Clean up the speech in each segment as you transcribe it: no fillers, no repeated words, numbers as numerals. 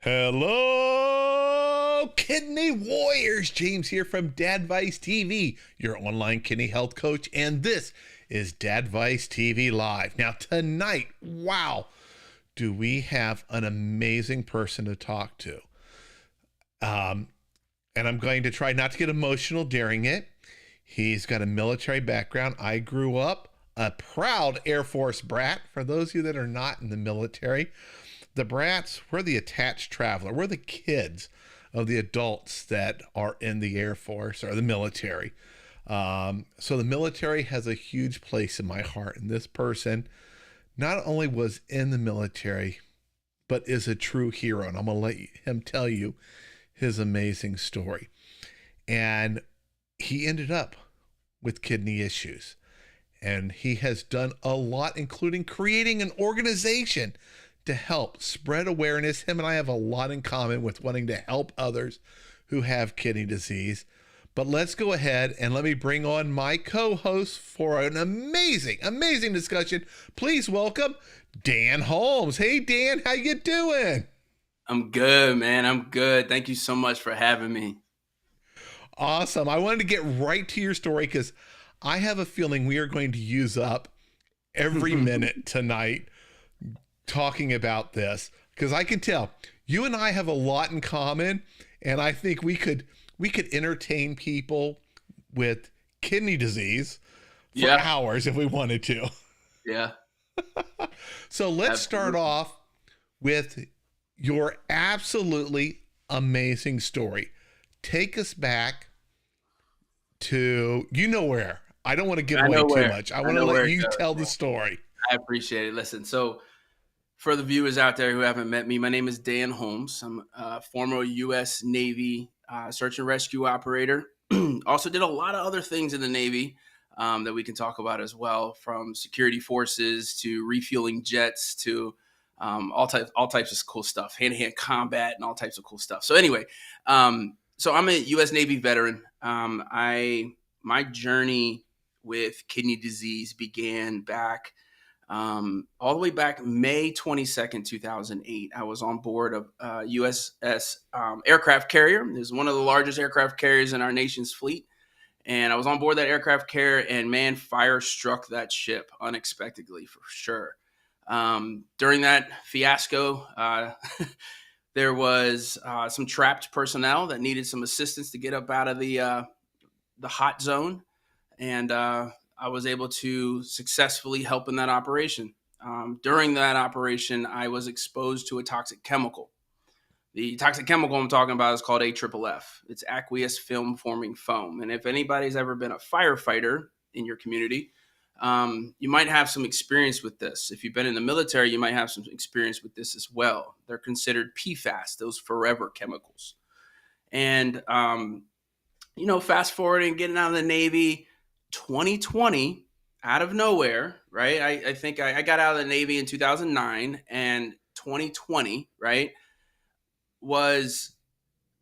Hello, kidney warriors. James here from Dadvice TV, your online kidney health coach, and this is Dadvice TV Live. Now tonight, wow, do we have an amazing person to talk to. And I'm going to try not to get emotional during it. He's got a military background. I grew up a proud Air Force brat. For those of you that are not in the military, the brats, we're the attached traveler. We're the kids of the adults that are in the Air Force or the military. So the military has a huge place in my heart. And this person not only was in the military, but is a true hero. And I'm going to let him tell you his amazing story. And he ended up with kidney issues. And he has done a lot, including creating an organization to help spread awareness. Him and I have a lot in common with wanting to help others who have kidney disease. But let's go ahead and let me bring on my co-host for an amazing, amazing discussion. Please welcome Dan Holmes. Hey, Dan, how you doing? I'm good, man. I'm good. Thank you so much for having me. Awesome. I wanted to get right to your story because I have a feeling we are going to use up every minute tonight talking about this, because I can tell you and I have a lot in common, and I think we could entertain people with kidney disease for hours if we wanted to. Yeah. So let's start off with your absolutely amazing story. Take us back to where. I don't want to give away too much. I want to let you tell the story. I appreciate it. Listen, so for the viewers out there who haven't met me, my name is Dan Holmes. I'm a former U.S. Navy search and rescue operator. Also did a lot of other things in the Navy that we can talk about as well, from security forces to refueling jets to all types of cool stuff, hand-to-hand combat and all types of cool stuff. So anyway, so I'm a U.S. Navy veteran. My journey with kidney disease began back all the way back May 22nd, 2008. I was on board of USS aircraft carrier. It was one of the largest aircraft carriers in our nation's fleet. And I was on board that aircraft carrier, and man, fire struck that ship unexpectedly, for sure. During that fiasco, there was some trapped personnel that needed some assistance to get up out of the hot zone. And I was able to successfully help in that operation. During that operation, I was exposed to a toxic chemical. The toxic chemical I'm talking about is called AFFF. It's aqueous film forming foam. And if anybody's ever been a firefighter in your community, you might have some experience with this. If you've been in the military, you might have some experience with this as well. They're considered PFAS, those forever chemicals. And, fast forwarding, getting out of the Navy, 2020, out of nowhere, right? I think I got out of the Navy in 2009, and 2020, right, was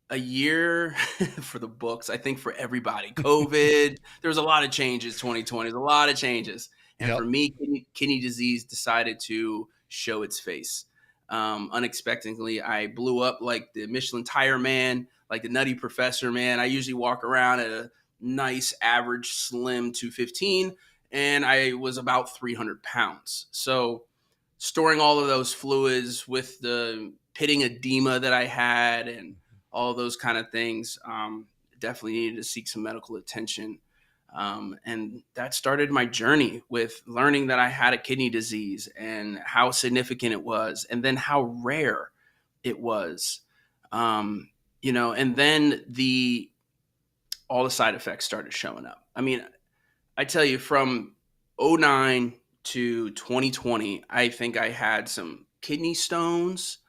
a year for the books, I think, for everybody. COVID, there was a lot of changes, 2020, there's a lot of changes. And for me, kidney disease decided to show its face. Unexpectedly, I blew up like the Michelin tire man, like the Nutty Professor, man. I usually walk around at a nice, average, slim 215, and I was about 300 pounds. So storing all of those fluids with the pitting edema that I had and all those kind of things, definitely needed to seek some medical attention. And that started my journey with learning that I had a kidney disease and how significant it was, and then how rare it was. And then all the side effects started showing up. I mean, I tell you, from 2009 to 2020, I think I had some kidney stones.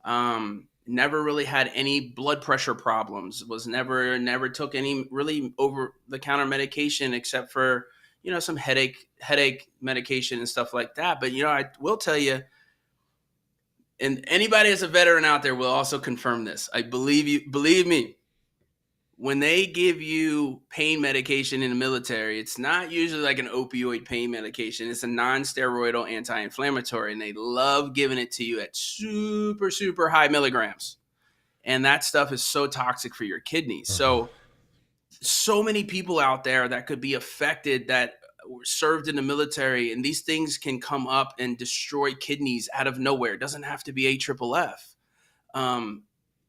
Never really had any blood pressure problems. Was never took any really over the counter medication except for, some headache medication and stuff like that. But, I will tell you, and anybody that's a veteran out there will also confirm this. I believe me. When they give you pain medication in the military, it's not usually like an opioid pain medication. It's a non-steroidal anti-inflammatory, and they love giving it to you at super, super high milligrams. And that stuff is so toxic for your kidneys. Uh-huh. So many people out there that could be affected that were served in the military, and these things can come up and destroy kidneys out of nowhere. It doesn't have to be AFFF.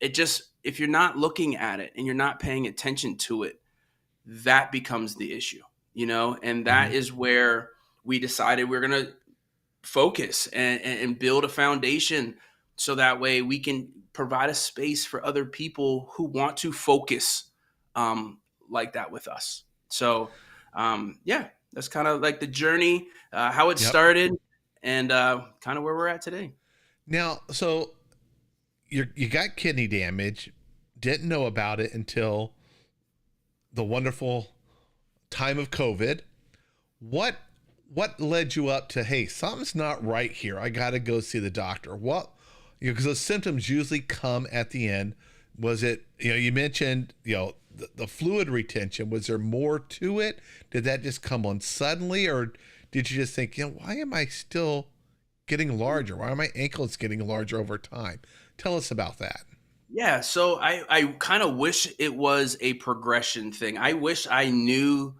It just, if you're not looking at it and you're not paying attention to it, that becomes the issue, and that Mhm. is where we decided we're going to focus and build a foundation so that way we can provide a space for other people who want to focus um, like that with us. So, yeah, that's kind of like the journey, how it Yep. started, and kind of where we're at today. Now, so you got kidney damage, didn't know about it until the wonderful time of COVID. What what led you up to, hey, something's not right here. I got to go see the doctor. What, because those symptoms usually come at the end. Was it, you mentioned, the fluid retention. Was there more to it? Did that just come on suddenly, or did you just think, why am I still getting larger? Why are my ankles getting larger over time? Tell us about that. Yeah, so I kind of wish it was a progression thing. I wish I knew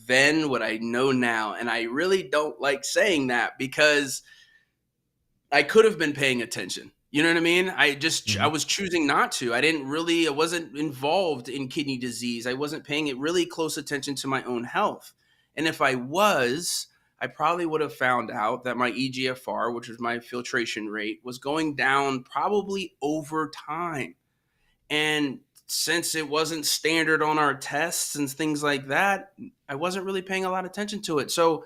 then what I know now. And I really don't like saying that because I could have been paying attention. You know what I mean? I Mm-hmm. was choosing not to. I wasn't involved in kidney disease. I wasn't paying it really close attention to my own health. And if I was, I probably would have found out that my EGFR, which is my filtration rate, was going down probably over time. And since it wasn't standard on our tests and things like that, I wasn't really paying a lot of attention to it. So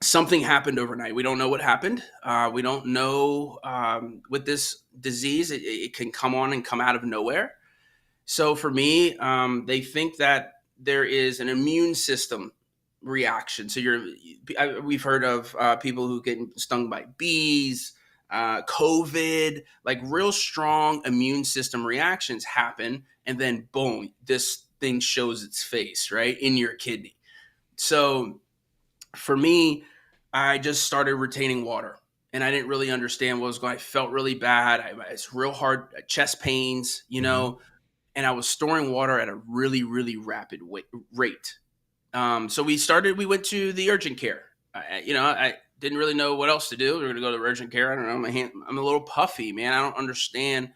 something happened overnight. We don't know what happened. We don't know with this disease, it can come on and come out of nowhere. So for me, they think that there is an immune system reaction. So we've heard of people who get stung by bees, COVID, like real strong immune system reactions happen, and then boom, this thing shows its face right in your kidney. So for me, I just started retaining water, and I didn't really understand what was going. I felt really bad. It's real hard, chest pains, Mm-hmm. and I was storing water at a really, really rapid rate. So we went to the urgent care. I didn't really know what else to do. We are going to go to the urgent care. I don't know. I'm a little puffy, man. I don't understand.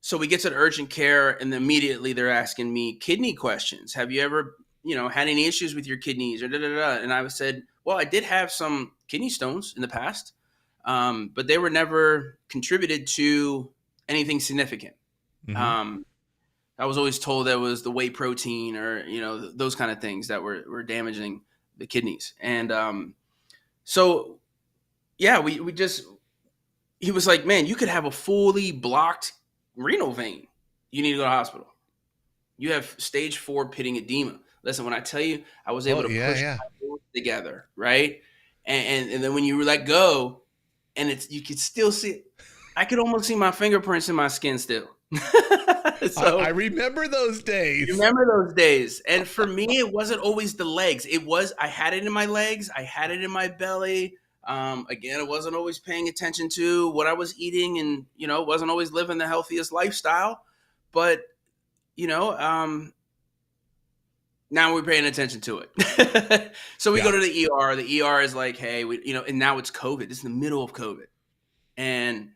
So we get to the urgent care, and immediately they're asking me kidney questions. Have you ever, had any issues with your kidneys or da da da? And I said, well, I did have some kidney stones in the past, but they were never contributed to anything significant. Mm-hmm. Um, I was always told that it was the whey protein or those kind of things that were damaging the kidneys. And so yeah, we just he was like, man, you could have a fully blocked renal vein. You need to go to the hospital. You have stage 4 pitting edema. Listen, when I tell you, I was able Oh, to yeah, push yeah. my hands together, right? And then when you let go, and you could still see, I could almost see my fingerprints in my skin still. I So remember those you days. remember those days. And for me, it wasn't always the legs. I had it in my legs. I had it in my belly. Again, I wasn't always paying attention to what I was eating and, wasn't always living the healthiest lifestyle. But, you know, um, now we're paying attention to it. So we go Yeah. to the ER. The ER is like, hey, and now it's COVID. This is the middle of COVID. And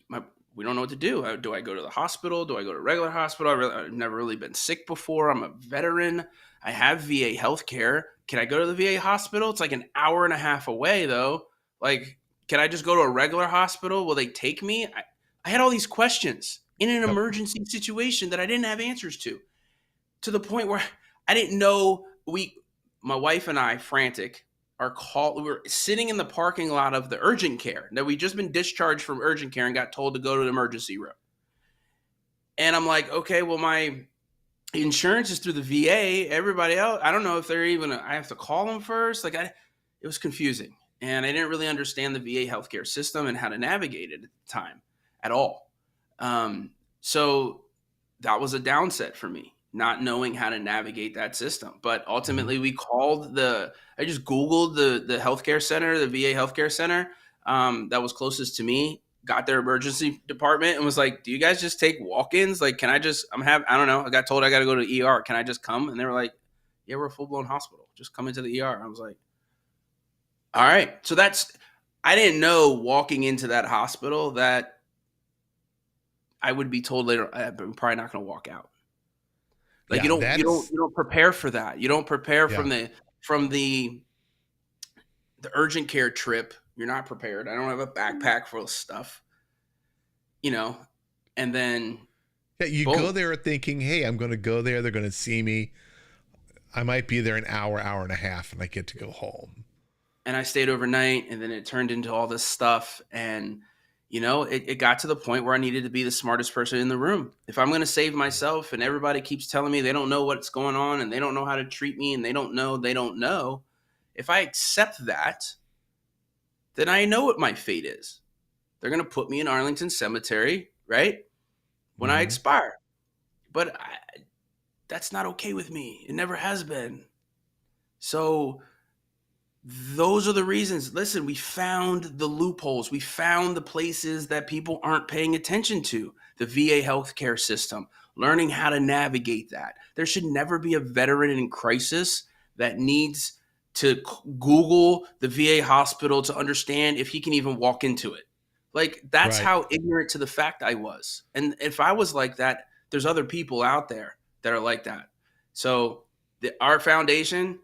my, we don't know what to do. Do I go to the hospital? Do I go to a regular hospital? I've never really been sick before. I'm a veteran. I have VA healthcare. Can I go to the VA hospital? It's like an hour and a half away, though. Like, can I just go to a regular hospital? Will they take me? I had all these questions in an Yep. emergency situation that I didn't have answers to the point where I didn't know. My wife and I, frantic, we were sitting in the parking lot of the urgent care. Now we just been discharged from urgent care and got told to go to the emergency room. And I'm like, okay, well, my insurance is through the VA. Everybody else, I don't know if they're even. I have to call them first. It was confusing, and I didn't really understand the VA healthcare system and how to navigate it at the time at all. So that was a downset for me, not knowing how to navigate that system. But Mm-hmm. ultimately, I just Googled the healthcare center, the VA healthcare center that was closest to me. got their emergency department and was like, "Do you guys just take walk-ins? Like, can I just? I don't know. I got told I got to go to the ER. Can I just come?" And they were like, "Yeah, we're a full-blown hospital. Just come into the ER." I was like, "All right." So I didn't know walking into that hospital that I would be told later, I'm probably not going to walk out. Like, Yeah, you don't prepare for that. You don't prepare yeah. from the urgent care trip. You're not prepared. I don't have a backpack full of stuff, you know, and then Yeah, you go boom. there thinking, hey, I'm going to go there. They're going to see me. I might be there an hour, hour and a half, and I get to go home. And I stayed overnight, and then it turned into all this stuff. And, it got to the point where I needed to be the smartest person in the room. If I'm going to save myself and everybody keeps telling me they don't know what's going on and they don't know how to treat me and they don't know, if I accept that, then I know what my fate is. They're going to put me in Arlington Cemetery, right? When I Mm-hmm. expire. But that's not okay with me. It never has been. So those are the reasons. Listen, we found the loopholes. We found the places that people aren't paying attention to. The VA healthcare system, learning how to navigate that. There should never be a veteran in crisis that needs to Google the VA hospital to understand if he can even walk into it. Like, that's Right. how ignorant to the fact I was. And if I was like that, there's other people out there that are like that. So our foundation,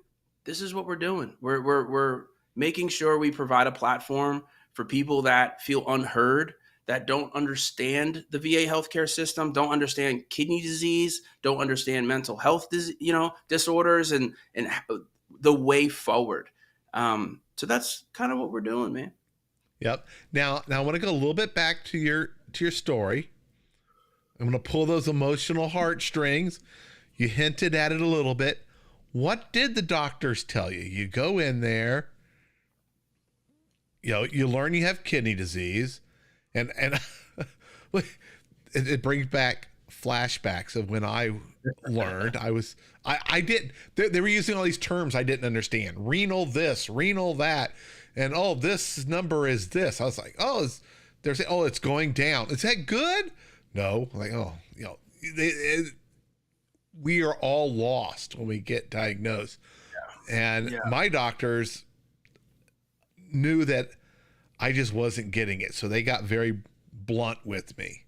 this is what we're doing. We're making sure we provide a platform for people that feel unheard, that don't understand the VA healthcare system, don't understand kidney disease, don't understand mental health, disorders, and the way forward. So that's kind of what we're doing, man. Yep. Now I want to go a little bit back to your story. I'm going to pull those emotional heartstrings. You hinted at it a little bit. What did the doctors tell you? You go in there, you learn you have kidney disease, and it brings back flashbacks of when I learned. I didn't. They were using all these terms I didn't understand. Renal this, renal that, and oh, this number is this. I was like, they're saying, it's going down. Is that good? No. I'm like, we are all lost when we get diagnosed. And Yeah. my doctors knew that I just wasn't getting it. So they got very blunt with me.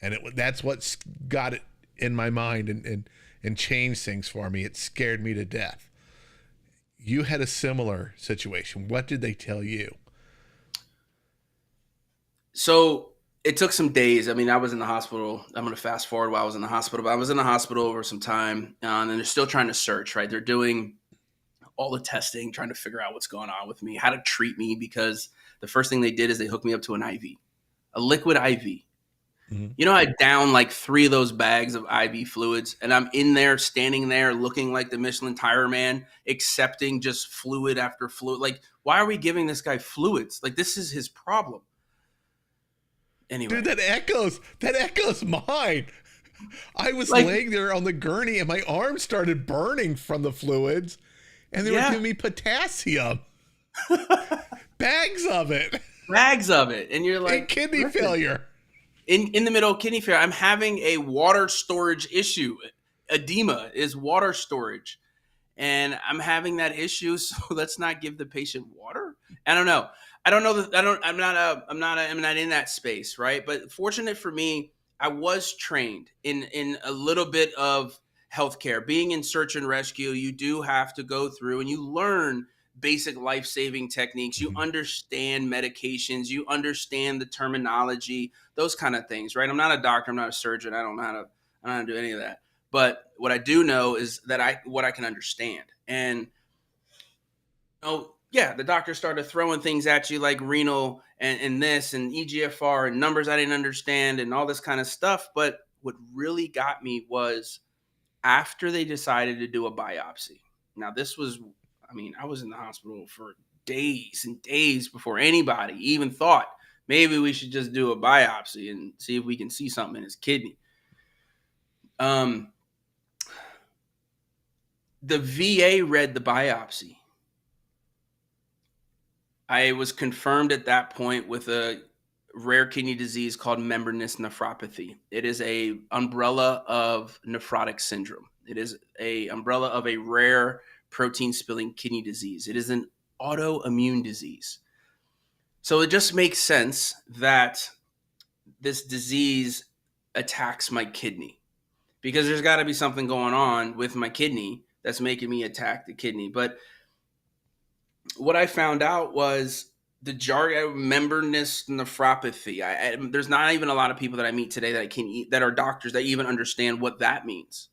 And that's what got it in my mind and changed things for me. It scared me to death. You had a similar situation. What did they tell you? So it took some days. I mean, I was in the hospital. I'm going to fast forward while I was in the hospital, but I was in the hospital over some time, and they're still trying to search, right? They're doing all the testing, trying to figure out what's going on with me, how to treat me, because the first thing they did is they hooked me up to an IV, a liquid IV. Mm-hmm. I down like 3 of those bags of IV fluids, and I'm in there, standing there, looking like the Michelin tire man, accepting just fluid after fluid. Like, why are we giving this guy fluids? Like, this is his problem. Dude, Anyway, that echoes mine. I was like, laying there on the gurney and my arm started burning from the fluids, and they were yeah, giving me potassium, bags of it, bags of it, and you're and like, kidney listen, failure. in the middle of kidney failure, I'm having a water storage issue. Edema is water storage, and I'm having that issue. So let's not give the patient water. I don't know. I don't know that I don't. I'm not in that space, right? But fortunate for me, I was trained in a little bit of healthcare. Being in search and rescue, you do have to go through and you learn basic life-saving techniques. You Mm-hmm. understand medications. You understand the terminology, those kind of things, right? I'm not a doctor. I'm not a surgeon. I don't know how to do any of that. But what I do know is that what I can understand. And yeah, the doctor started throwing things at you like renal and this and EGFR and numbers I didn't understand and all this kind of stuff. But what really got me was after they decided to do a biopsy. Now, I was in the hospital for days and days before anybody even thought maybe we should just do a biopsy and see if we can see something in his kidney. Um, the VA read the biopsy. I was confirmed at that point with a rare kidney disease called membranous nephropathy. It is a umbrella of nephrotic syndrome. It is a umbrella of a rare protein spilling kidney disease. It is an autoimmune disease. So it just makes sense that this disease attacks my kidney, because there's got to be something going on with my kidney that's making me attack the kidney. But what I found out was the jargon membranous nephropathy. There's not even a lot of people that I meet today that are doctors that even understand what that means.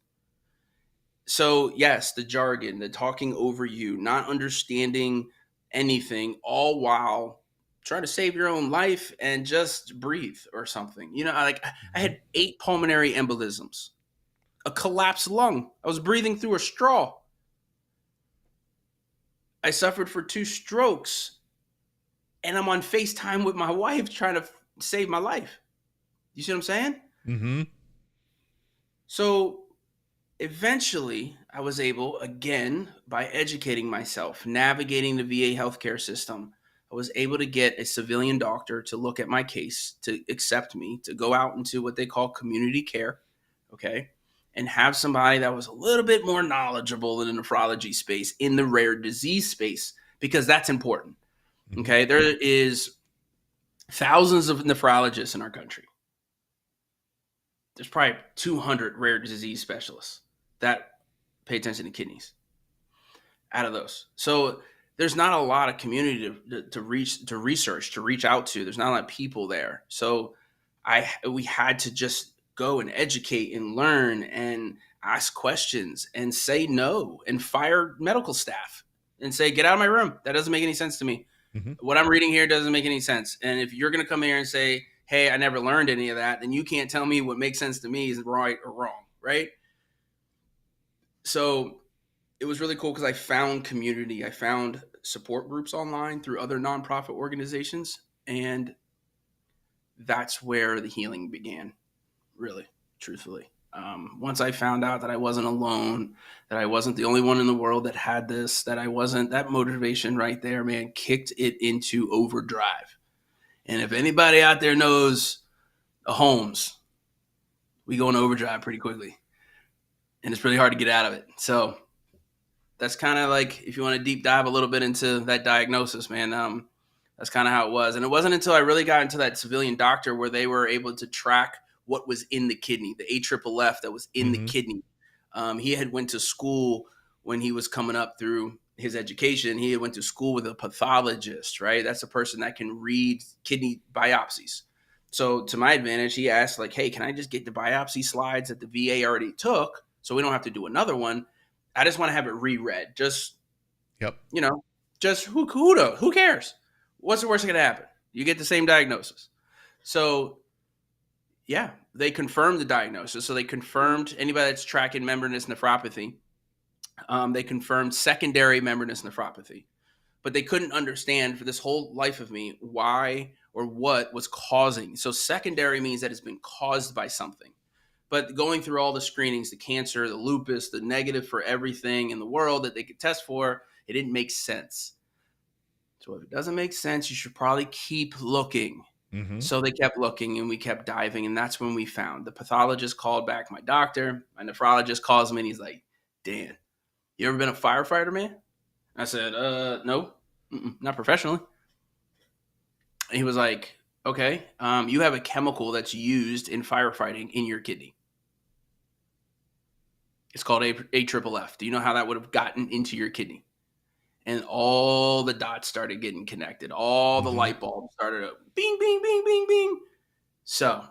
So yes, the jargon, the talking over you, not understanding anything, all while trying to save your own life and just breathe or something. Like I had 8 pulmonary embolisms, a collapsed lung. I was breathing through a straw. I suffered for 2 strokes, and I'm on FaceTime with my wife trying to save my life. You see what I'm saying? Mm-hmm. So eventually I was able, again, by educating myself, navigating the VA healthcare system, I was able to get a civilian doctor to look at my case, to accept me, to go out into what they call community care, okay, and have somebody that was a little bit more knowledgeable in the nephrology space, in the rare disease space, because that's important, okay? There is thousands of nephrologists in our country. There's probably 200 rare disease specialists that pay attention to kidneys out of those. So there's not a lot of community to research, to reach out to. There's not a lot of people there. So we had to just go and educate and learn and ask questions and say no and fire medical staff and say, get out of my room. That doesn't make any sense to me. Mm-hmm. What I'm reading here doesn't make any sense. And if you're going to come here and say, hey, I never learned any of that, then you can't tell me what makes sense to me is right or wrong, right? So it was really cool because I found community. I found support groups online through other nonprofit organizations, and that's where the healing began, really, truthfully. Once I found out that I wasn't alone, that I wasn't the only one in the world that had this, that I wasn't, that motivation right there, man, kicked it into overdrive. And if anybody out there knows a Holmes, we go in overdrive pretty quickly. And it's really hard to get out of it. So that's kind of like, if you want to deep dive a little bit into that diagnosis, man, that's kind of how it was. And it wasn't until I really got into that civilian doctor where they were able to track what was in the kidney, the AFFF that was in the kidney. He had went to school when he was coming up through his education. He had went to school with a pathologist, right? That's a person that can read kidney biopsies. So to my advantage, he asked like, hey, can I just get the biopsy slides that the VA already took so we don't have to do another one? I just want to have it reread. Just, just who cares? What's the worst that could happen? You get the same diagnosis. So yeah, they confirmed the diagnosis. So they confirmed anybody that's tracking membranous nephropathy. They confirmed secondary membranous nephropathy, but they couldn't understand for this whole life of me why or what was causing. So secondary means that it's been caused by something. But going through all the screenings, the cancer, the lupus, the negative for everything in the world that they could test for, it didn't make sense. So if it doesn't make sense, you should probably keep looking. Mm-hmm. So they kept looking and we kept diving. And that's when we found the pathologist called back my doctor. My nephrologist calls me and he's like, Dan, you ever been a firefighter, man? I said, no, not professionally. And he was like, okay, you have a chemical that's used in firefighting in your kidney. It's called AFFF. Do you know how that would have gotten into your kidney? And all the dots started getting connected. All the light bulbs started up. Bing, bing, bing, bing, bing. So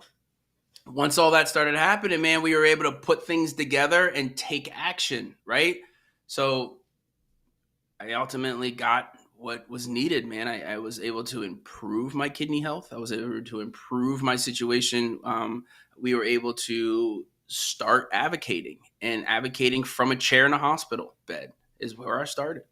once all that started happening, man, we were able to put things together and take action, right? So I ultimately got what was needed, man. I was able to improve my kidney health. I was able to improve my situation. We were able to start advocating, and advocating from a chair in a hospital bed is where I started.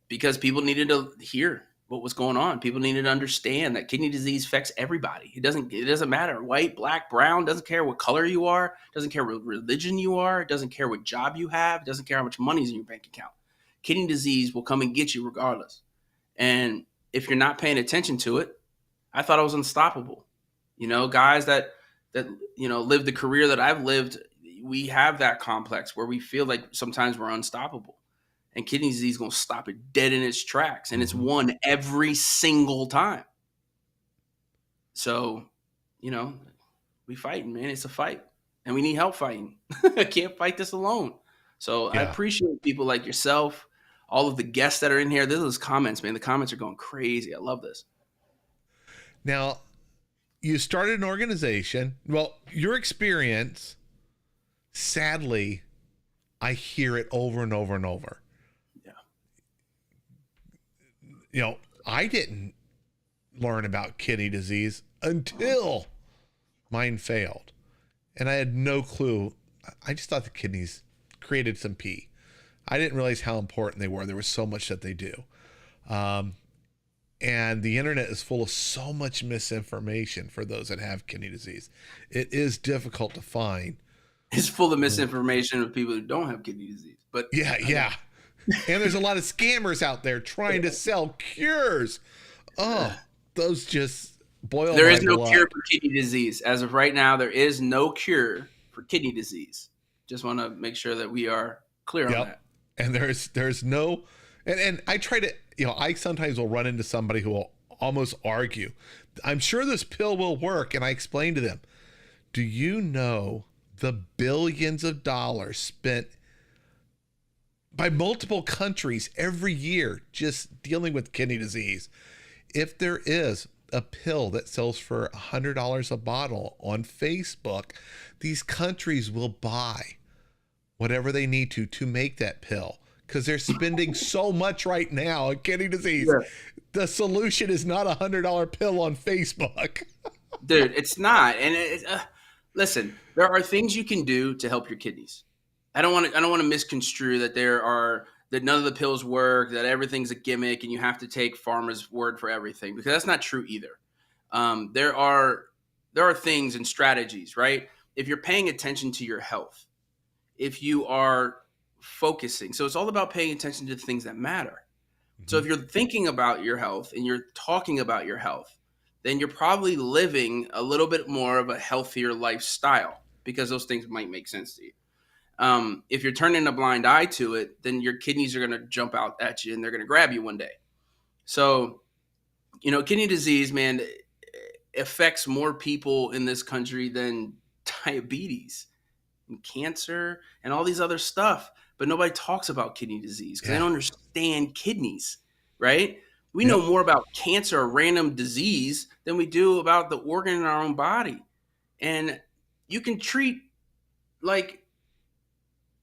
Because people needed to hear what was going on. People needed to understand that kidney disease affects everybody. It doesn't matter, white, black, brown, doesn't care what color you are, doesn't care what religion you are, doesn't care what job you have, doesn't care how much money is in your bank account. Kidney disease will come and get you regardless. And if you're not paying attention to it, I thought I was unstoppable. Guys that lived the career that I've lived, we have that complex where we feel like sometimes we're unstoppable. And kidney disease is going to stop it dead in its tracks. And it's won every single time. So, we fighting, man. It's a fight. And we need help fighting. I can't fight this alone. So I appreciate people like yourself, all of the guests that are in here. This is comments, man. The comments are going crazy. I love this. Now, you started an organization. Well, your experience, sadly, I hear it over and over and over. I didn't learn about kidney disease until mine failed. And I had no clue. I just thought the kidneys created some pee. I didn't realize how important they were. There was so much that they do. And the internet is full of so much misinformation for those that have kidney disease. It is difficult to find. It's full of misinformation of people who don't have kidney disease. But yeah. And there's a lot of scammers out there trying to sell cures. Oh, those just boil my blood. There is no cure for kidney disease. As of right now, there is no cure for kidney disease. Just want to make sure that we are clear on that. And there's no, and I try to, I sometimes will run into somebody who will almost argue, I'm sure this pill will work. And I explain to them, do you know the billions of dollars spent by multiple countries every year just dealing with kidney disease? If there is a pill that sells for $100 a bottle on Facebook, these countries will buy whatever they need to make that pill because they're spending so much right now on kidney disease. Yeah. The solution is not $100 pill on Facebook. Dude, it's not. And listen, there are things you can do to help your kidneys. I don't want to misconstrue that that none of the pills work, that everything's a gimmick, and you have to take pharma's word for everything, because that's not true either. There are things and strategies, right? If you're paying attention to your health, if you are focusing, so it's all about paying attention to the things that matter. So if you're thinking about your health and you're talking about your health, then you're probably living a little bit more of a healthier lifestyle because those things might make sense to you. If you're turning a blind eye to it, then your kidneys are going to jump out at you and they're going to grab you one day. So, kidney disease, man, affects more people in this country than diabetes and cancer and all these other stuff. But nobody talks about kidney disease because they don't understand kidneys, right? We know more about cancer or random disease than we do about the organ in our own body. And you can treat like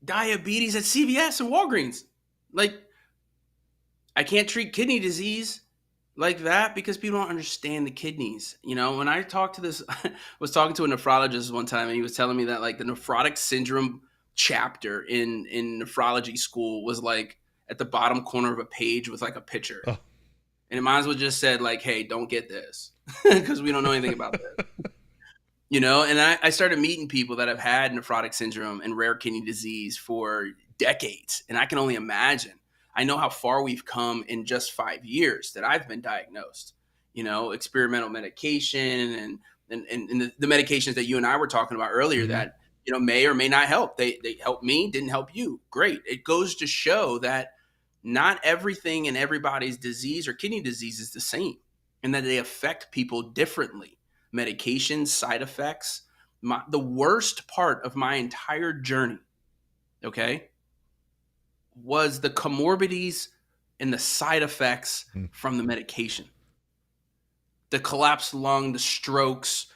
diabetes at CVS and Walgreens. Like, I can't treat kidney disease like that because people don't understand the kidneys. When I was talking to a nephrologist one time, and he was telling me that like the nephrotic syndrome chapter in nephrology school was like at the bottom corner of a page with like a picture. Oh. And it might as well just said like, hey, don't get this because we don't know anything about this. And I started meeting people that have had nephrotic syndrome and rare kidney disease for decades. And I can only imagine. I know how far we've come in just 5 years that I've been diagnosed. Experimental medication and the medications that you and I were talking about earlier that, may or may not help. They helped me, didn't help you. Great. It goes to show that not everything in everybody's disease or kidney disease is the same and that they affect people differently. Medications, side effects. The worst part of my entire journey, was the comorbidities and the side effects from the medication. The collapsed lung, the strokes,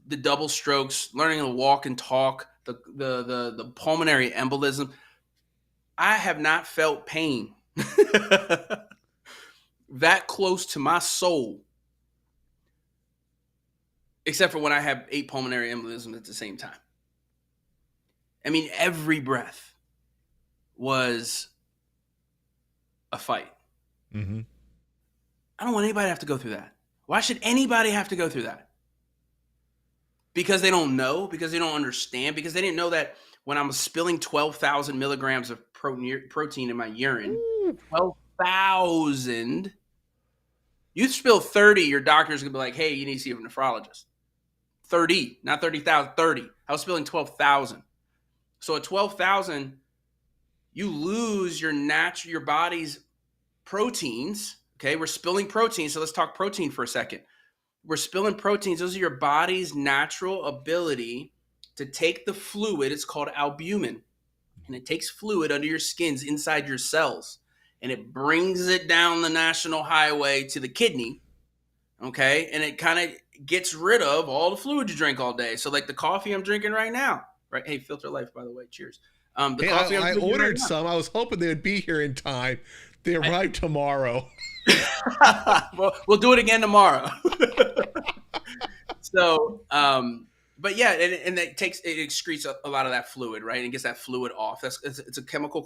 the double strokes, learning to walk and talk, the pulmonary embolism. I have not felt pain that close to my soul, except for when I have 8 pulmonary embolisms at the same time. I mean, every breath was a fight. Mm-hmm. I don't want anybody to have to go through that. Why should anybody have to go through that? Because they don't know, because they don't understand, because they didn't know that when I'm spilling 12,000 milligrams of protein in my urine, 12,000, You spill 30, your doctor's going to be like, hey, you need to see a nephrologist. 30, not 30,000, 30. I was spilling 12,000. So at 12,000, you lose your body's proteins. Okay, we're spilling proteins. So let's talk protein for a second. We're spilling proteins. Those are your body's natural ability to take the fluid. It's called albumin. And it takes fluid under your skins inside your cells. And it brings it down the national highway to the kidney. Okay. And it kind of gets rid of all the fluid you drink all day. So like the coffee I'm drinking right now, right? Hey, Filter Life, by the way. Cheers. Coffee I ordered some. I was hoping they would be here in time. They arrive tomorrow. Well, we'll do it again tomorrow. So, but yeah, and it excretes a lot of that fluid, right? And gets that fluid off. It's a chemical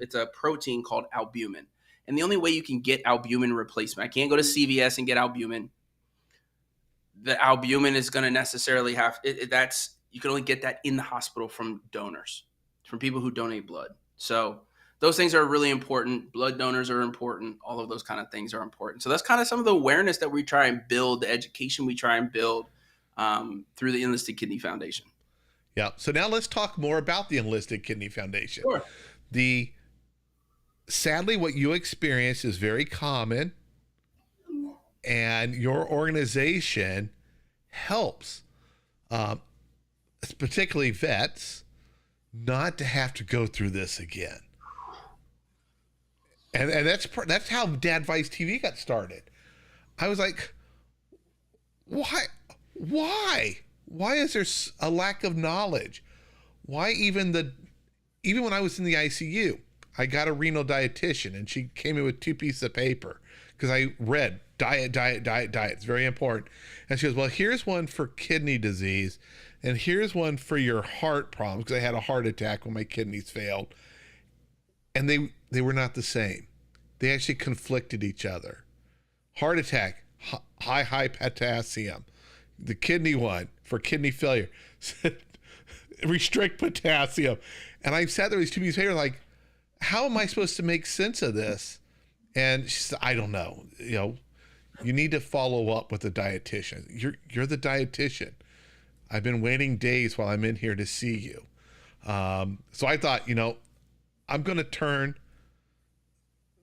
it's a protein called albumin. And the only way you can get albumin replacement, I can't go to CVS and get albumin. The albumin is going to necessarily you can only get that in the hospital from donors, from people who donate blood. So those things are really important. Blood donors are important. All of those kind of things are important. So that's kind of some of the awareness that we try and build, the education we try and build through the Enlisted Kidney Foundation. Yeah. So now let's talk more about the Enlisted Kidney Foundation. Sure. Sadly, what you experience is very common, and your organization helps, particularly vets, not to have to go through this again. And that's how Dadvice TV got started. I was like, why is there a lack of knowledge? Why even when I was in the ICU, I got a renal dietitian, and she came in with 2 pieces of paper because I read diet. It's very important. And she goes, well, here's one for kidney disease, and here's one for your heart problems, because I had a heart attack when my kidneys failed. And they were not the same. They actually conflicted each other. Heart attack, high potassium. The kidney one for kidney failure, restrict potassium. And I sat there with these 2 pieces of paper like, how am I supposed to make sense of this? And she said, I don't know. You need to follow up with a dietitian. You're the dietitian. I've been waiting days while I'm in here to see you. So I thought, I'm going to turn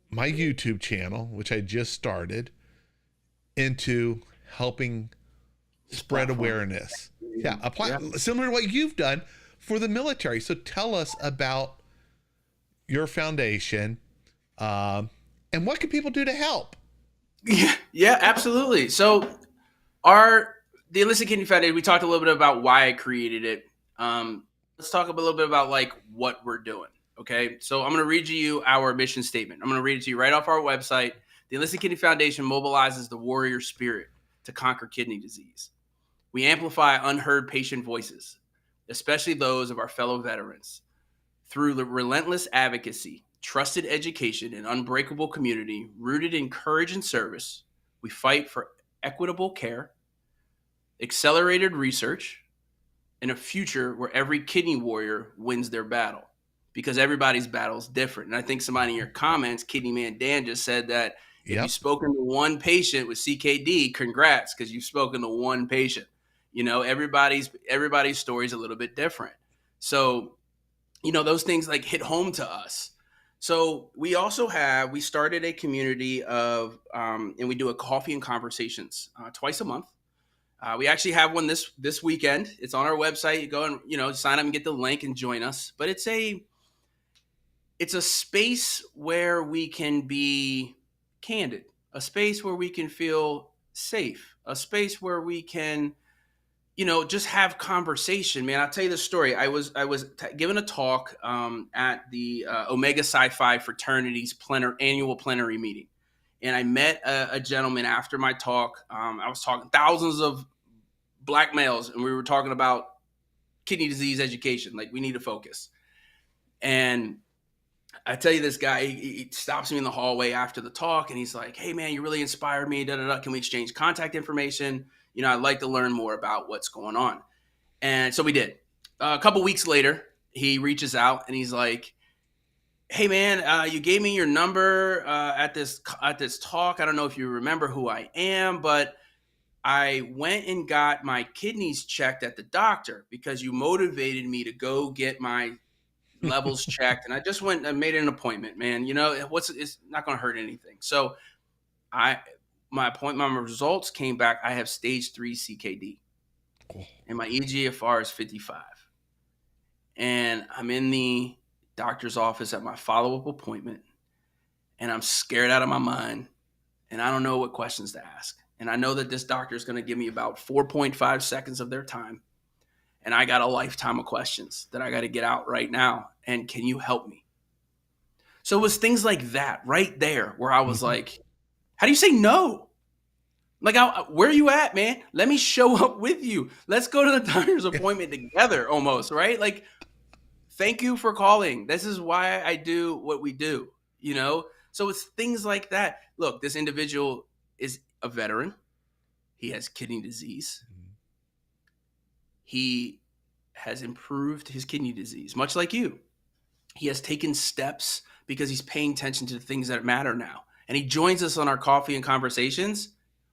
my YouTube channel, which I just started, into helping spread awareness. Yeah, similar to what you've done for the military. So tell us about your foundation, and what can people do to help? Yeah, absolutely. So the Enlisted Kidney Foundation, we talked a little bit about why I created it. Let's talk a little bit about like what we're doing. Okay. So I'm going to read you our mission statement. I'm going to read it to you right off our website. The Enlisted Kidney Foundation mobilizes the warrior spirit to conquer kidney disease. We amplify unheard patient voices, especially those of our fellow veterans. Through the relentless advocacy, trusted education, and unbreakable community rooted in courage and service, we fight for equitable care, accelerated research, and a future where every kidney warrior wins their battle, because everybody's battle is different. And I think somebody in your comments, Kidney Man Dan, just said that if you've spoken to one patient with CKD, congrats, because you've spoken to one patient. Everybody's story is a little bit different. So, those things like hit home to us. So we started a community of, and we do a coffee and conversations twice a month. We actually have one this weekend. It's on our website. You go and, sign up and get the link and join us. But it's a space where we can be candid, a space where we can feel safe, a space where we can, just have conversation, man. I'll tell you the story. I was given a talk at the Omega Psi Phi fraternity's annual plenary meeting. And I met a gentleman after my talk. I was talking thousands of Black males, and we were talking about kidney disease education. Like, we need to focus. And I tell you, this guy, he stops me in the hallway after the talk, and he's like, hey, man, you really inspired me. Can we exchange contact information? I'd like to learn more about what's going on. And so we did. A couple weeks later, he reaches out, and he's like, hey man, you gave me your number at this talk. I don't know if you remember who I am, but I went and got my kidneys checked at the doctor because you motivated me to go get my levels checked, and I just went and made an appointment, man. You know, it's not going to hurt anything. So I my results came back. I have stage 3 CKD, Oh, and my EGFR is 55. And I'm in the doctor's office at my follow-up appointment, and I'm scared out of my mind, and I don't know what questions to ask. And I know that this doctor is going to give me about 4.5 seconds of their time, and I got a lifetime of questions that I got to get out right now. And can you help me? So it was things like that right there where I was mhm. like, how do you say no? Like, where are you at, man? Let me show up with you. Let's go to the doctor's appointment together almost, right? Like, thank you for calling. This is why I do what we do, you know? So it's things like that. Look, this individual is a veteran. He has kidney disease. He has improved his kidney disease, much like you. He has taken steps because he's paying attention to the things that matter now. And he joins us on our coffee and conversations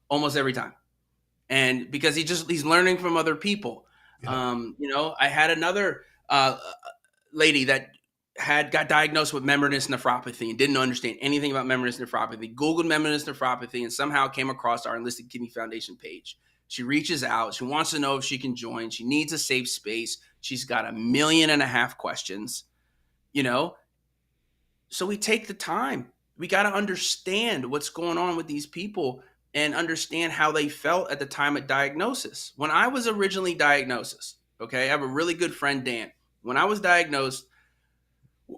almost every time. And because he's learning from other people. Yep. I had another lady that got diagnosed with membranous nephropathy and didn't understand anything about membranous nephropathy. Googled membranous nephropathy and somehow came across our Enlisted Kidney Foundation page. She reaches out. She wants to know if she can join. She needs a safe space. She's got 1.5 million questions, you know. So we take the time. We got to understand what's going on with these people and understand how they felt at the time of diagnosis. When I was originally diagnosed, okay, I have a really good friend, Dan. When I was diagnosed,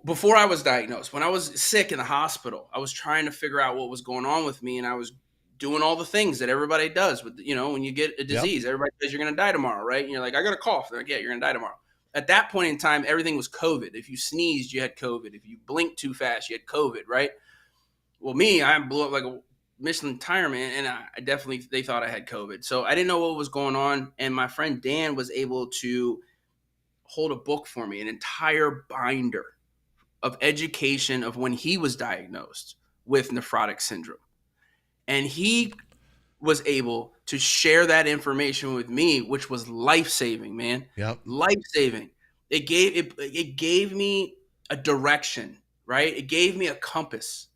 before I was diagnosed, when I was sick in the hospital, I was trying to figure out what was going on with me, and I was doing all the things that everybody does with, when you get a Yep. disease, everybody says you're going to die tomorrow, right? And you're like, I got a cough. They're like, yeah, you're going to die tomorrow. At that point in time, everything was COVID. If you sneezed, you had COVID. If you blinked too fast, you had COVID, right? Well, me, I blew up like a Michelin tire, man, and I definitely, they thought I had COVID. So I didn't know what was going on, and my friend Dan was able to hold a book for me, an entire binder of education of when he was diagnosed with nephrotic syndrome. And he was able to share that information with me, which was life-saving, man. Yep. Life-saving. It gave me a direction, right? It gave me a compass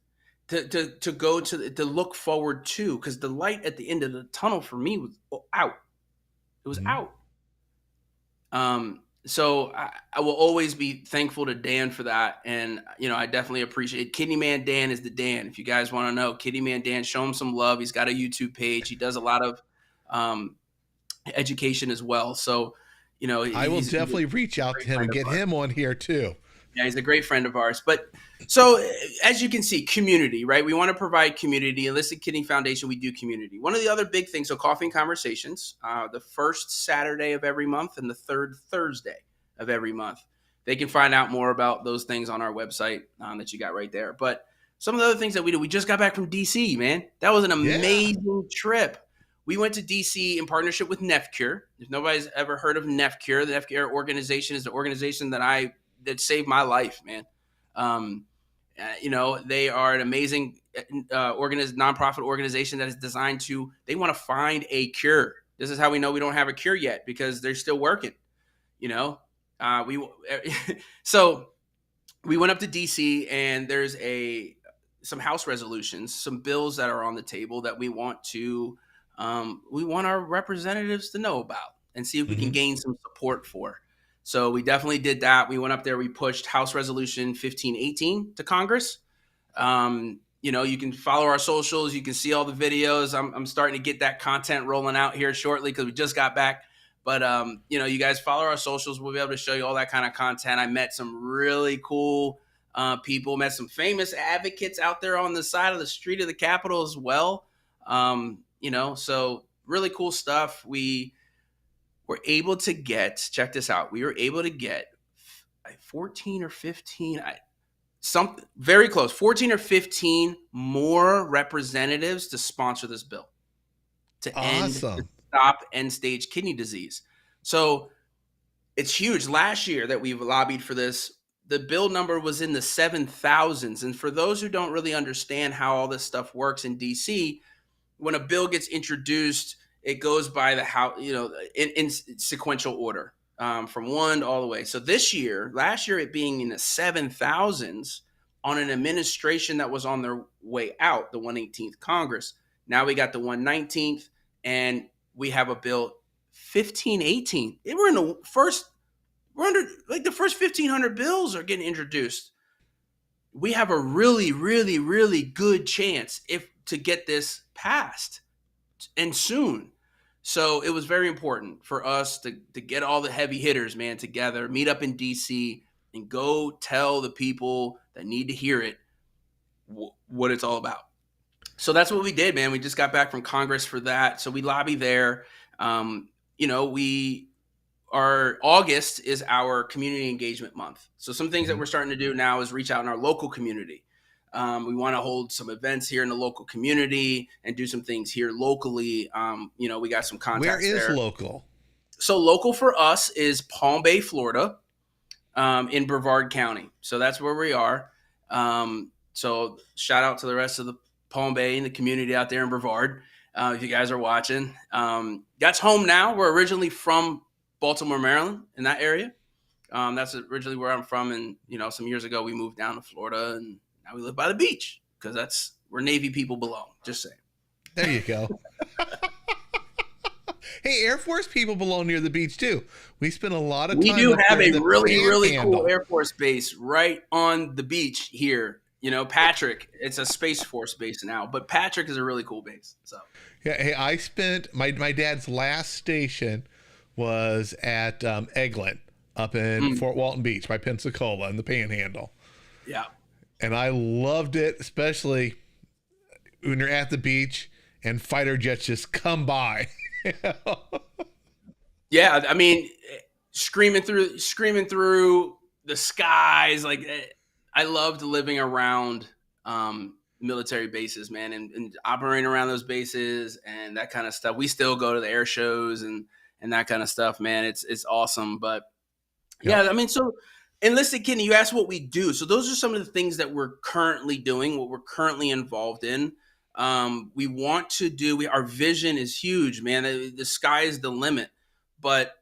to go to look forward to, because the light at the end of the tunnel for me was out. It was Mhm. out. So I will always be thankful to Dan for that. And, I definitely appreciate Kidney Man Dan is the Dan. If you guys want to know, Kidney Man Dan, show him some love. He's got a YouTube page. He does a lot of um, education as well. So, I will he's definitely reach a out great to him friend and of get ours. him on here too. Yeah, he's a great friend of ours. But so as you can see, community, right? We want to provide community. Enlisted Kidney Foundation, we do community. One of the other big things, so Coffee and Conversations, the first Saturday of every month and the third Thursday of every month. They can find out more about those things on our website that you got right there. But some of the other things that we do, we just got back from DC, man. That was an Yeah. amazing trip. We went to DC in partnership with NephCure. If nobody's ever heard of NephCure, the NephCure organization is the organization that saved my life, man. Um, they are an amazing nonprofit organization that is designed to. They want to find a cure. This is how we know we don't have a cure yet, because they're still working. You know, we so we went up to DC, and there's some House resolutions, some bills that are on the table that we want our representatives to know about and see if we can Hmm. gain some support for. So we definitely did that. We went up there, we pushed House Resolution 1518 to Congress. You can follow our socials, you can see all the videos. I'm starting to get that content rolling out here shortly because we just got back. But you guys follow our socials. We'll be able to show you all that kind of content. I met some really cool people, met some famous advocates out there on the side of the street of the Capitol as well. So really cool stuff. We were able to get, check this out. We were able to get 14 or 15, something very close, 14 or 15 more representatives to sponsor this bill to Awesome. stop end stage kidney disease. So it's huge. Last year that we've lobbied for this, the bill number was in the 7,000s. And for those who don't really understand how all this stuff works in DC, when a bill gets introduced, it goes by the how, in sequential order, from one all the way. So last year, it being in the 7,000s on an administration that was on their way out, the 118th Congress. Now we got the 119th, and we have a bill 1518. We're under, like, the first 1,500 bills are getting introduced. We have a really, really, really good chance to get this passed, and soon. So it was very important for us to get all the heavy hitters, man, together, meet up in DC, and go tell the people that need to hear it what it's all about. So that's what we did, man. We just got back from Congress for that. So we lobby there. Our August is our community engagement month. So some things that we're starting to do now is reach out in our local community. We want to hold some events here in the local community and do some things here locally. We got some contacts there. Where is local? So local for us is Palm Bay, Florida, in Brevard County. So that's where we are. So shout out to the rest of the Palm Bay and the community out there in Brevard. If you guys are watching, that's home now. We're originally from Baltimore, Maryland, in that area. That's originally where I'm from. And, some years ago we moved down to Florida, and now we live by the beach because that's where Navy people belong. Just saying. There you go. Hey, Air Force people belong near the beach too. We spend a lot of time. We do have a really, really cool Air Force base right on the beach here. Patrick, it's a Space Force base now, but Patrick is a really cool base. So yeah, hey, I spent my dad's last station was at Eglin up in Fort Walton Beach by Pensacola in the Panhandle. Yeah. And I loved it, especially when you're at the beach and fighter jets just come by. Yeah, I mean, screaming through the skies. Like, I loved living around military bases, man, and operating around those bases and that kind of stuff. We still go to the air shows and that kind of stuff, man. It's awesome. But yeah, I mean, so Enlisted Kidney, you asked what we do. So those are some of the things that we're currently doing, what we're currently involved in. We want to do, our vision is huge, man. The sky is the limit, but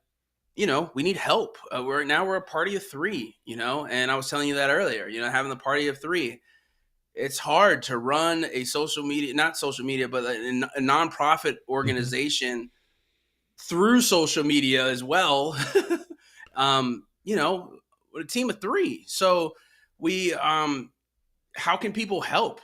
we need help. We're a party of three, and I was telling you that earlier, having the party of three, it's hard to run a not social media, but a nonprofit organization through social media as well. With a team of three. So we, how can people help?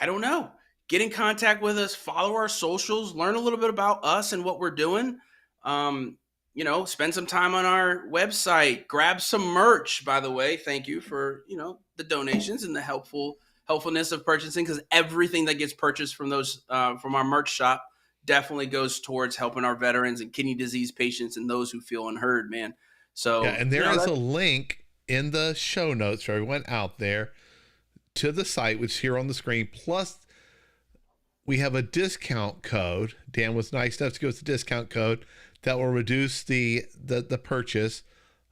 I don't know. Get in contact with us, follow our socials, learn a little bit about us and what we're doing. Spend some time on our website, grab some merch, by the way. Thank you for, the donations and the helpfulness of purchasing, because everything that gets purchased from those, from our merch shop definitely goes towards helping our veterans and kidney disease patients and those who feel unheard, man. So, yeah, and there is a link in the show notes for everyone out there to the site, which is here on the screen. Plus, we have a discount code. Dan was nice enough to give us a discount code that will reduce the purchase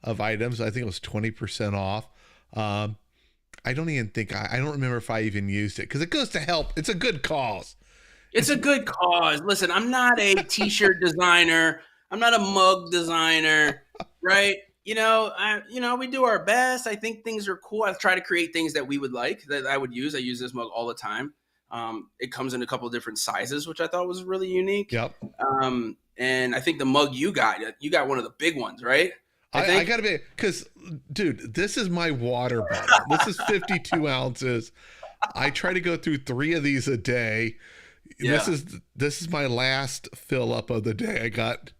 of items. I think it was 20% off. I don't remember if I even used it, because it goes to help. It's a good cause. It's a good cause. Listen, I'm not a t-shirt designer. I'm not a mug designer, right? We do our best. I think things are cool. I try to create things that we would like, that I would use. I use this mug all the time. It comes in a couple of different sizes, which I thought was really unique. Yep. And I think the mug you got one of the big ones, right? I got to be, because, dude, this is my water bottle. This is 52 ounces. I try to go through 3 of these a day. Yeah. This is my last fill up of the day. I got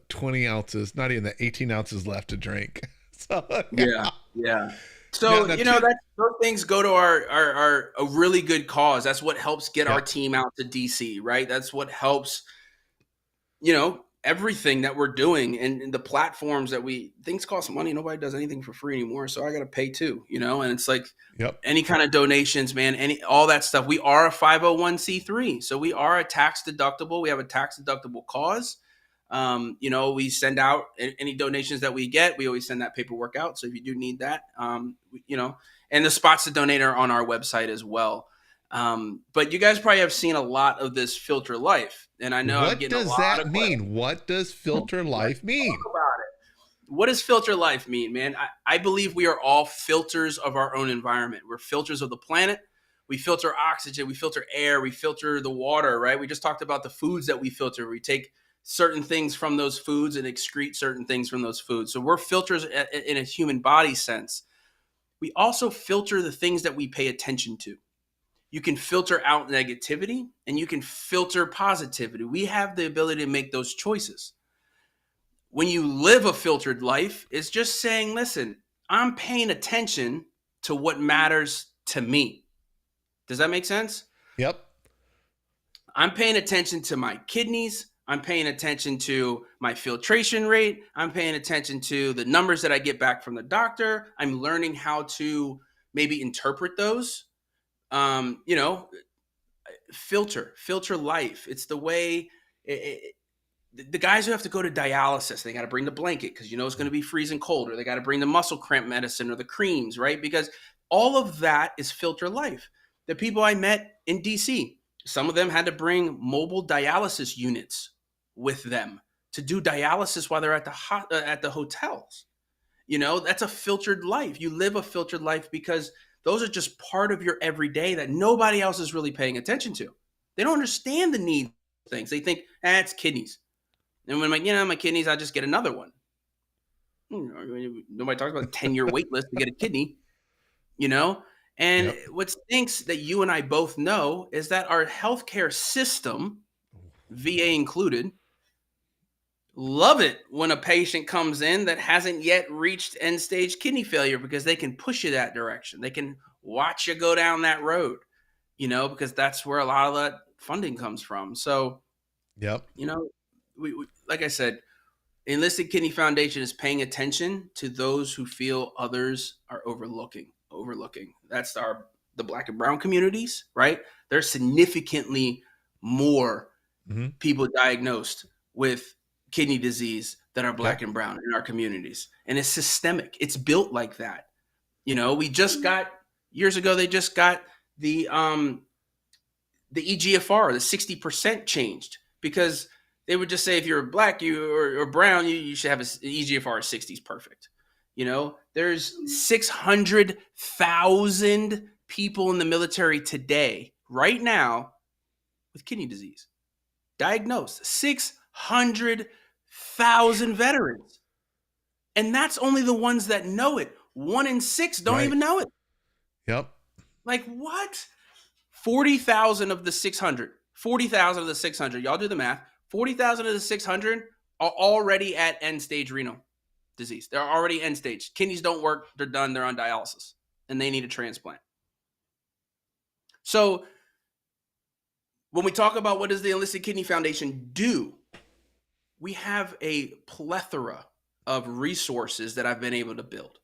20 ounces, not even 18 ounces left to drink. So yeah. So those things go to our a really good cause. That's what helps get our team out to DC, right? That's what helps, everything that we're doing and the platforms that things cost money. Nobody does anything for free anymore. So I got to pay too, and it's like any kind of donations, man, all that stuff. We are a 501c3. So we are a tax deductible. We have a tax deductible cause. We send out any donations that we get. We always send that paperwork out. So if you do need that, and the spots to donate are on our website as well. But you guys probably have seen a lot of this filter life. And I know I'm What getting a does lot that of questions. mean? What does filter life mean? Talk about it. What does filter life mean, man? I believe we are all filters of our own environment. We're filters of the planet. We filter oxygen, we filter air, we filter the water, right? We just talked about the foods that we filter. We take certain things from those foods and excrete certain things from those foods. So we're filters in a human body sense. We also filter the things that we pay attention to. You can filter out negativity and you can filter positivity. We have the ability to make those choices. When you live a filtered life, it's just saying, listen, I'm paying attention to what matters to me. Does that make sense? Yep. I'm paying attention to my kidneys. I'm paying attention to my filtration rate. I'm paying attention to the numbers that I get back from the doctor. I'm learning how to maybe interpret those. Filter life. It's the way the guys who have to go to dialysis, they got to bring the blanket because it's going to be freezing cold, or they got to bring the muscle cramp medicine or the creams, right? Because all of that is filter life. The people I met in DC, some of them had to bring mobile dialysis units with them to do dialysis while they're at the hotels. That's a filtered life. You live a filtered life because those are just part of your everyday that nobody else is really paying attention to. They don't understand the need of things. They think, it's kidneys. And when I'm like, my kidneys, I'll just get another one. Nobody talks about a 10-year wait list to get a kidney, And Yep. what stinks that you and I both know is that our healthcare system, VA included, love it when a patient comes in that hasn't yet reached end-stage kidney failure because they can push you that direction. They can watch you go down that road, because that's where a lot of that funding comes from. So, Yep. we like I said, Enlisted Kidney Foundation is paying attention to those who feel others are overlooking. That's the Black and brown communities, right? There's significantly more people diagnosed with kidney disease that are Black and brown in our communities. And it's systemic. It's built like that. We just got, years ago, they just got the EGFR, the 60% changed because they would just say if you're Black or brown, you should have an EGFR of 60 is perfect. There's 600,000 people in the military today, right now, with kidney disease. Diagnosed. 600,000 veterans. And that's only the ones that know it. 1 in 6 don't even know it. Yep. Like what? 40,000 of the 600. 40,000 of the 600. Y'all do the math. 40,000 of the 600 are already at end-stage renal disease. They're already end-stage. Kidneys don't work. They're done. They're on dialysis. And they need a transplant. So when we talk about what does the Enlisted Kidney Foundation do, we have a plethora of resources that I've been able to build,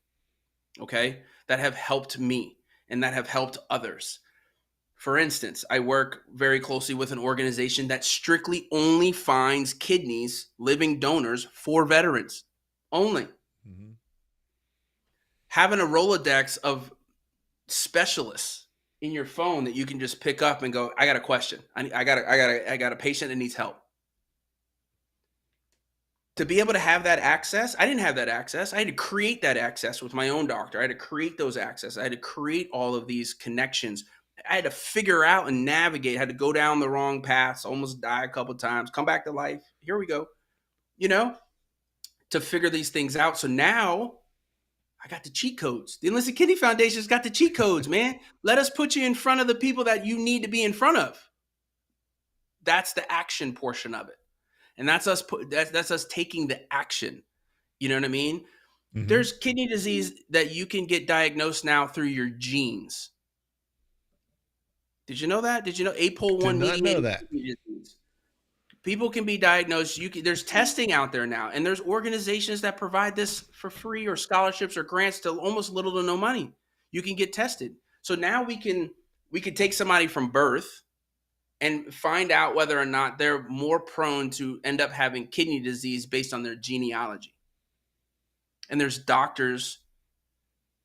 okay, that have helped me and that have helped others. For instance, I work very closely with an organization that strictly only finds kidneys, living donors for veterans only. Having a Rolodex of specialists in your phone that you can just pick up and go, I got a question. I got a patient that needs help. To be able to have that access, I didn't have that access. I had to create that access with my own doctor. I had to create those access. I had to create all of these connections. I had to figure out and navigate. I had to go down the wrong paths, almost die a couple of times, come back to life. Here we go, to figure these things out. So now I got the cheat codes. The Enlisted Kidney Foundation's got the cheat codes, man. Let us put you in front of the people that you need to be in front of. That's the action portion of it. And that's us taking the action. You know what I mean? There's kidney disease that you can get diagnosed now through your genes. Did you know that? Did you know APOL1 mediated kidney disease? People can be diagnosed. There's testing out there now, and there's organizations that provide this for free or scholarships or grants to almost little to no money. You can get tested. So now we can take somebody from birth and find out whether or not they're more prone to end up having kidney disease based on their genealogy. And there's doctors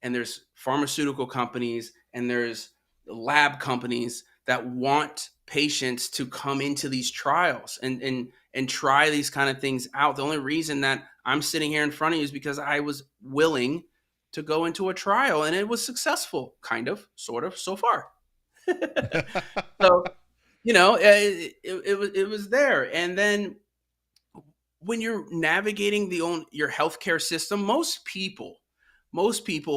and there's pharmaceutical companies and there's lab companies that want patients to come into these trials and try these kind of things out. The only reason that I'm sitting here in front of you is because I was willing to go into a trial, and it was successful, kind of, sort of, so far. So, it was there. And then when you're navigating your healthcare system, most people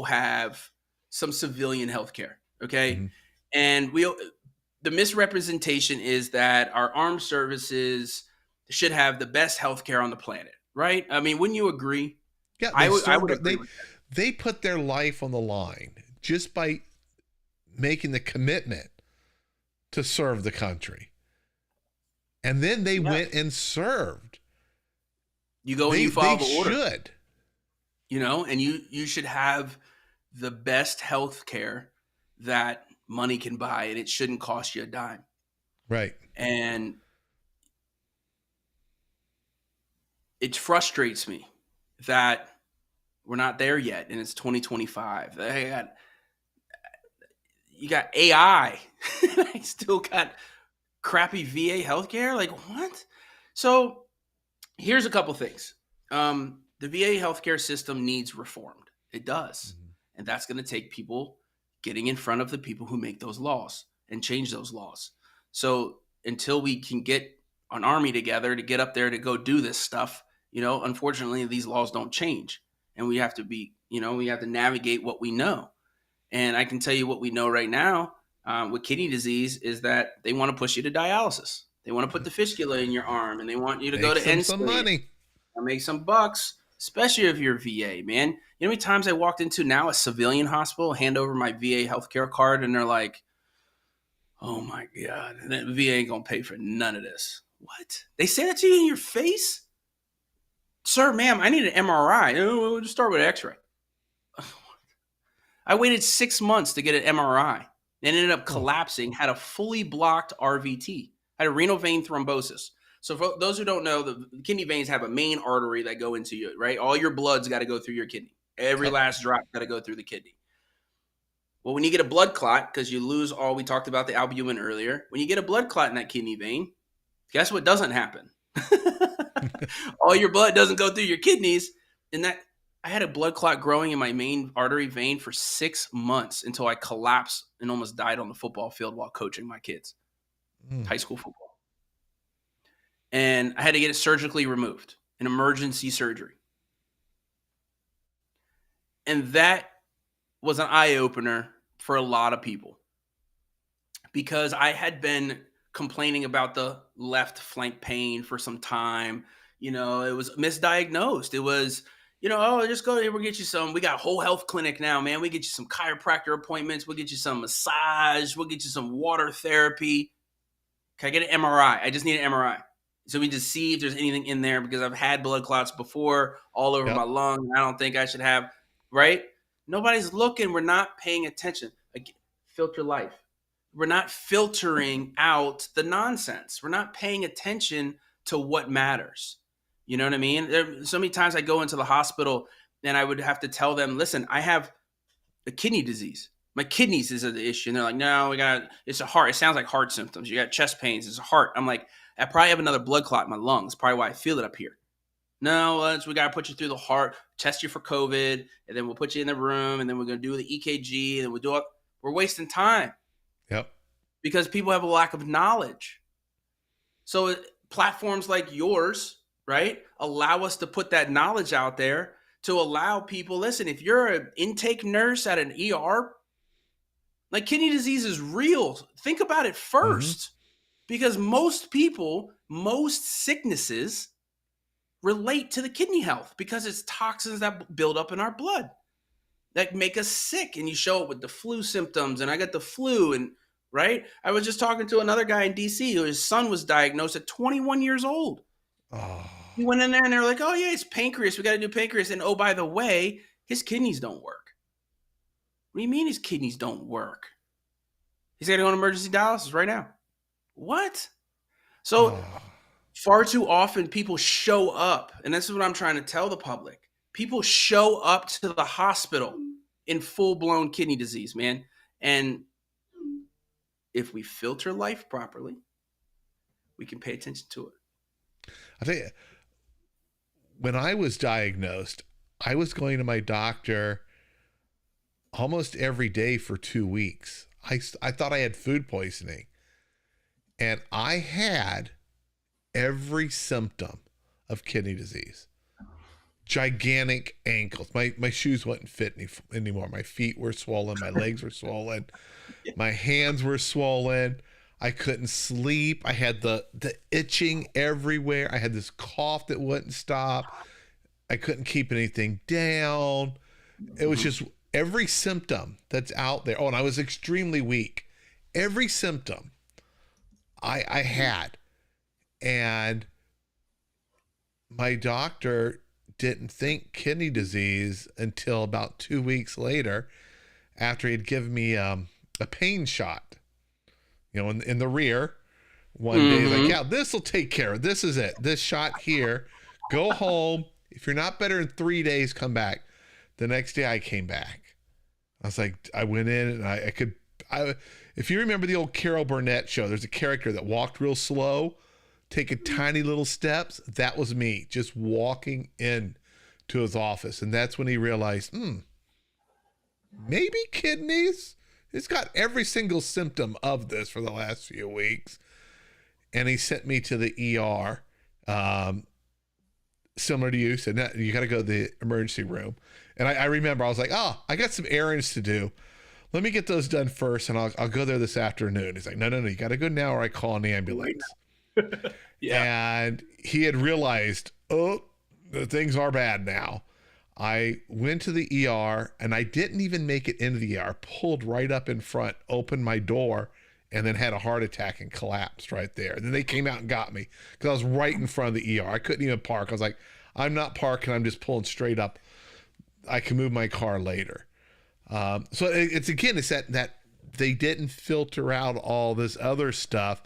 have some civilian healthcare. Okay. Mm-hmm. And the misrepresentation is that our armed services should have the best healthcare on the planet, right? I mean, wouldn't you agree? Yeah, I would agree with that. They put their life on the line just by making the commitment to serve the country. And then they went and served. You go and you follow the order. They should. And you should have the best health care that money can buy, and it shouldn't cost you a dime. Right. And it frustrates me that we're not there yet, and it's 2025. You got AI. I still got crappy VA healthcare. Like, what? So here's a couple things. The VA healthcare system needs reformed. It does. Mm-hmm. And that's going to take people getting in front of the people who make those laws and change those laws. So until we can get an army together to get up there to go do this stuff, unfortunately, these laws don't change. And we have to we have to navigate what we know. And I can tell you what we know right now with kidney disease is that they want to push you to dialysis. They want to put the fistula in your arm, and they want you to go to end-stage. Some money. Make some bucks, especially if you're VA, man. You know how many times I walked into now a civilian hospital, hand over my VA healthcare card, and they're like, oh my God, the VA ain't going to pay for none of this. What? They say that to you in your face? Sir, ma'am, I need an MRI. We'll just start with an x-ray. I waited 6 months to get an MRI and ended up collapsing, had a fully blocked RVT, had a renal vein thrombosis. So for those who don't know, the kidney veins have a main artery that go into you, right? All your blood's got to go through your kidney. Every last drop got to go through the kidney. Well, when you get a blood clot, because you lose we talked about the albumin earlier. When you get a blood clot in that kidney vein, guess what doesn't happen? All your blood doesn't go through your kidneys. And I had a blood clot growing in my main artery vein for 6 months until I collapsed and almost died on the football field while coaching my kids, high school football. And I had to get it surgically removed, an emergency surgery. And that was an eye-opener for a lot of people because I had been complaining about the left flank pain for some time. It was misdiagnosed. It was, just go here. We'll get you some. We got a whole health clinic now, man. We get you some chiropractor appointments. We'll get you some massage. We'll get you some water therapy. Can I get an MRI? I just need an MRI. So we just see if there's anything in there because I've had blood clots before all over my lung. I don't think I should have, right? Nobody's looking. We're not paying attention. Filter life. We're not filtering out the nonsense. We're not paying attention to what matters. You know what I mean? There, so many times I go into the hospital and I would have to tell them, listen, I have a kidney disease. My kidneys is the issue. And they're like, no, it's a heart. It sounds like heart symptoms. You got chest pains. It's a heart. I'm like, I probably have another blood clot in my lungs. Probably why I feel it up here. No, we got to put you through the heart, test you for COVID, and then we'll put you in the room, and then we're going to do the EKG, and then we'll do it. We're wasting time. Yep. Because people have a lack of knowledge. So platforms like yours, right, allow us to put that knowledge out there to allow people, listen, if you're an intake nurse at an ER, like kidney disease is real. Think about it first. Because most sicknesses relate to the kidney health because it's toxins that build up in our blood that make us sick. And you show it with the flu symptoms. And I got the flu. And right. I was just talking to another guy in DC who his son was diagnosed at 21 years old. Oh. He went in there and they were like, oh, yeah, it's pancreas. We got to do pancreas. And oh, by the way, his kidneys don't work. What do you mean his kidneys don't work? He's got to go on emergency dialysis right now. What? So Oh, far too often people show up, and this is what I'm trying to tell the public. People show up to the hospital in full-blown kidney disease, man. And if we filter life properly, we can pay attention to it. I think when I was diagnosed, I was going to my doctor almost every day for 2 weeks. I thought I had food poisoning, and I had every symptom of kidney disease. Gigantic ankles. My shoes wouldn't fit anymore. My feet were swollen. My legs were swollen. My hands were swollen. I couldn't sleep. I had the itching everywhere. I had this cough that wouldn't stop. I couldn't keep anything down. It was just every symptom that's out there. Oh, and I was extremely weak. Every symptom I had. And my doctor didn't think kidney disease until about 2 weeks later, after he'd given me a pain shot, in the rear. One day, he's like, yeah, this will take care of it. This is it. This shot here. Go home. If you're not better in 3 days, come back. The next day I came back. I was like, I went in and if you remember the old Carol Burnett show, there's a character that walked real slow, taking tiny little steps. That was me, just walking in to his office. And that's when he realized, maybe kidneys. It's got every single symptom of this for the last few weeks. And he sent me to the ER, similar to you. Said, you got to go to the emergency room. And I remember I was like, I got some errands to do. Let me get those done first, and I'll go there this afternoon. He's like, no, you got to go now or I call an ambulance. Yeah. And he had realized, the things are bad now. I went to the ER, and I didn't even make it into the ER. Pulled right up in front, opened my door, and then had a heart attack and collapsed right there. And then they came out and got me because I was right in front of the ER. I couldn't even park. I was like, I'm not parking. I'm just pulling straight up. I can move my car later. So it's that they didn't filter out all this other stuff,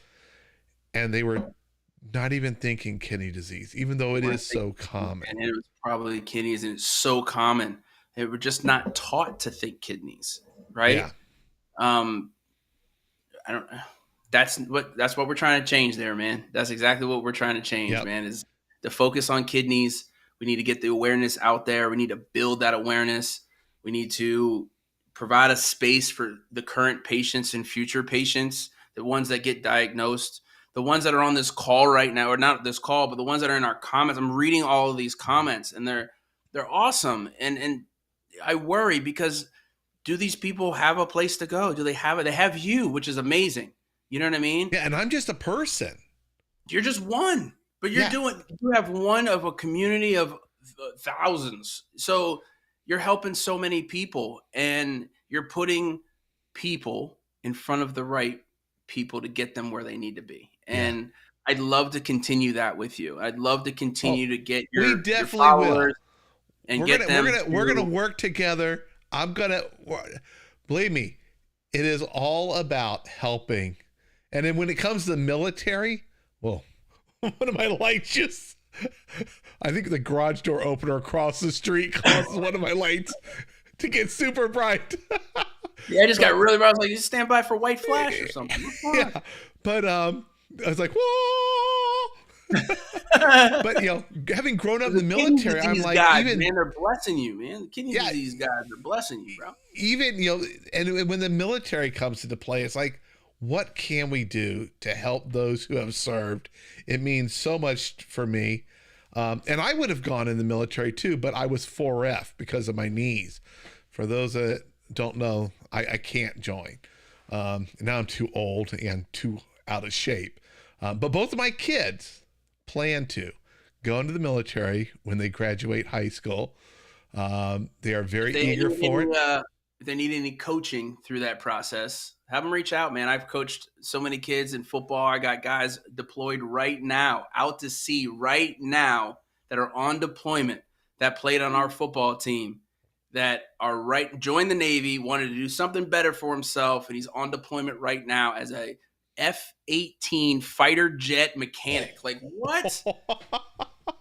and they were not even thinking kidney disease, even though it is so common. And it was probably kidneys, and it's so common. They were just not taught to think kidneys, right? Yeah. I don't. That's what we're trying to change there, man. That's exactly what we're trying to change, man. Is the focus on kidneys. We need to get the awareness out there. We need to build that awareness. We need to provide a space for the current patients and future patients, the ones that get diagnosed, the ones that are on this call right now, or not this call, but the ones that are in our comments. I'm reading all of these comments, and they're awesome. And I worry because, do these people have a place to go? Do they have it? They have you, which is amazing. You know what I mean? Yeah, and I'm just a person. You're just one. But you have one of a community of thousands. So you're helping so many people, and you're putting people in front of the right people to get them where they need to be. And I'd love to continue that with you. I'd love to continue to get your followers and get them. We're gonna work together. Believe me, it is all about helping. And then when it comes to the military, well, one of my lights I think the garage door opener across the street causes one of my lights to get super bright. Yeah, I just got really bright. I was like, you stand by for white flash or something. Yeah. But I was like, whoa. But having grown up in the military, I'm like, guys, man, they're blessing you, man. The kidney disease guys are blessing you, bro. Even and when the military comes into play, it's like, what can we do to help those who have served? It means so much for me. And I would have gone in the military too, but I was 4F because of my knees. For those that don't know, I can't join. Now I'm too old and too out of shape. But both of my kids plan to go into the military when they graduate high school. They are very eager for it. If they need any coaching through that process, have them reach out, man. I've coached so many kids in football. I got guys deployed right now, out to sea right now, that are on deployment, that played on our football team, that joined the Navy, wanted to do something better for himself, and he's on deployment right now as a F-18 fighter jet mechanic. Like, what?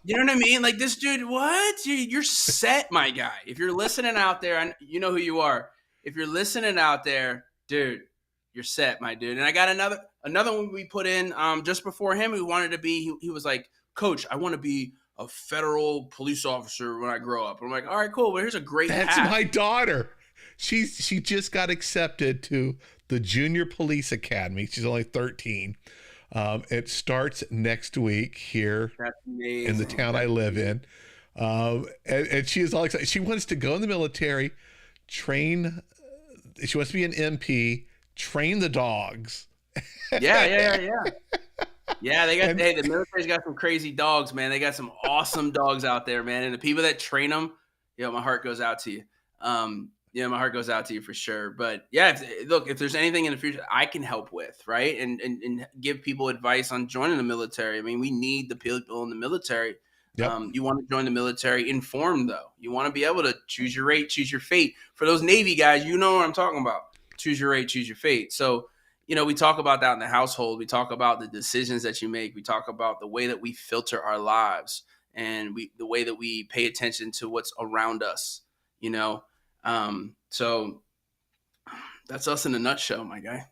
You know what I mean? Like, this dude, what? You're set, my guy. If you're listening out there, and you know who you are. If you're listening out there, dude, you're set, my dude. And I got another one we put in just before him who wanted to be, he was like, Coach, I want to be a federal police officer when I grow up. And I'm like, all right, cool. Well, here's a great That's path. my daughter. She just got accepted to the Junior Police Academy. She's only 13. It starts next week here in the town I live in. And she is all excited. She wants to go in the military, train. She wants to be an MP, train the dogs. Yeah. Yeah, the military's got some crazy dogs, man. They got some awesome dogs out there, man. And the people that train them, my heart goes out to you. My heart goes out to you for sure. But yeah, if there's anything in the future I can help with, right, and give people advice on joining the military. I mean, we need the people in the military. Yep. You want to join the military informed, though. You want to be able to choose your rate, choose your fate. For those Navy guys, you know what I'm talking about. Choose your rate, choose your fate. So, we talk about that in the household. We talk about the decisions that you make. We talk about the way that we filter our lives and the way that we pay attention to what's around us, So that's us in a nutshell, my guy.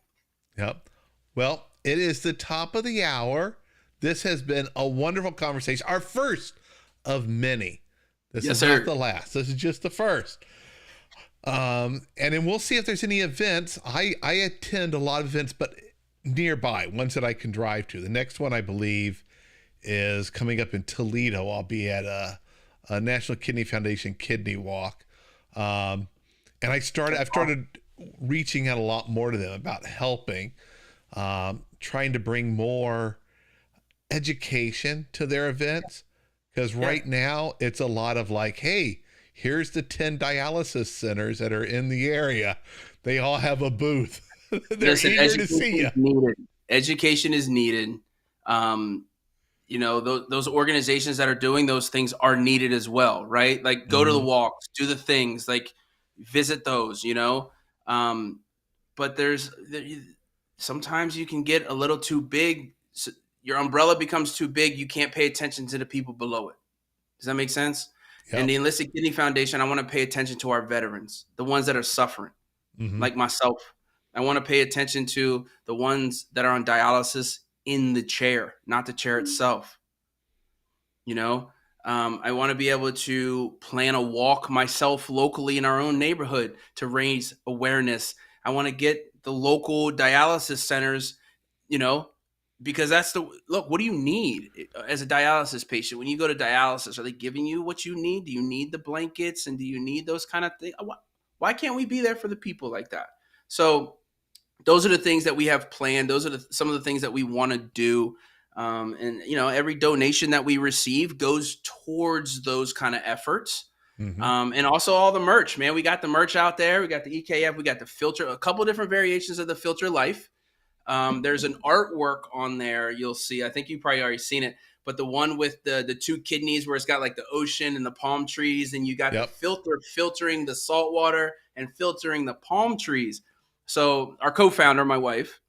Yep. Well, it is the top of the hour. This has been a wonderful conversation. Our first of many. This is not the last. This is just the first. And then we'll see if there's any events. I attend a lot of events, but nearby, ones that I can drive to. The next one, I believe, is coming up in Toledo. I'll be at a National Kidney Foundation kidney walk. And I've started reaching out a lot more to them about helping, trying to bring more education to their events. Because right now it's a lot of like, hey, here's the 10 dialysis centers that are in the area. They all have a booth. They're eager to see you. Education is needed. Those organizations that are doing those things are needed as well, right? Like go to the walks, do the things, like visit those, but sometimes you can get a little too big. So your umbrella becomes too big. You can't pay attention to the people below it. Does that make sense? Yep. And the Enlisted Kidney Foundation, I want to pay attention to our veterans, the ones that are suffering, like myself. I want to pay attention to the ones that are on dialysis in the chair, not the chair itself. I want to be able to plan a walk myself locally in our own neighborhood to raise awareness. I want to get the local dialysis centers, because look, what do you need as a dialysis patient? When you go to dialysis, are they giving you what you need? Do you need the blankets and do you need those kind of things? Why can't we be there for the people like that? So those are the things that we have planned. Those are some of the things that we want to do. And every donation that we receive goes towards those kind of efforts. And also all the merch, man. We got the merch out there. We got the EKF. We got the filter, a couple different variations of the filter life. There's an artwork on there you'll see. I think you probably already seen it, but the one with the two kidneys where it's got like the ocean and the palm trees, and you got the filter filtering the salt water and filtering the palm trees. So our co-founder, my wife,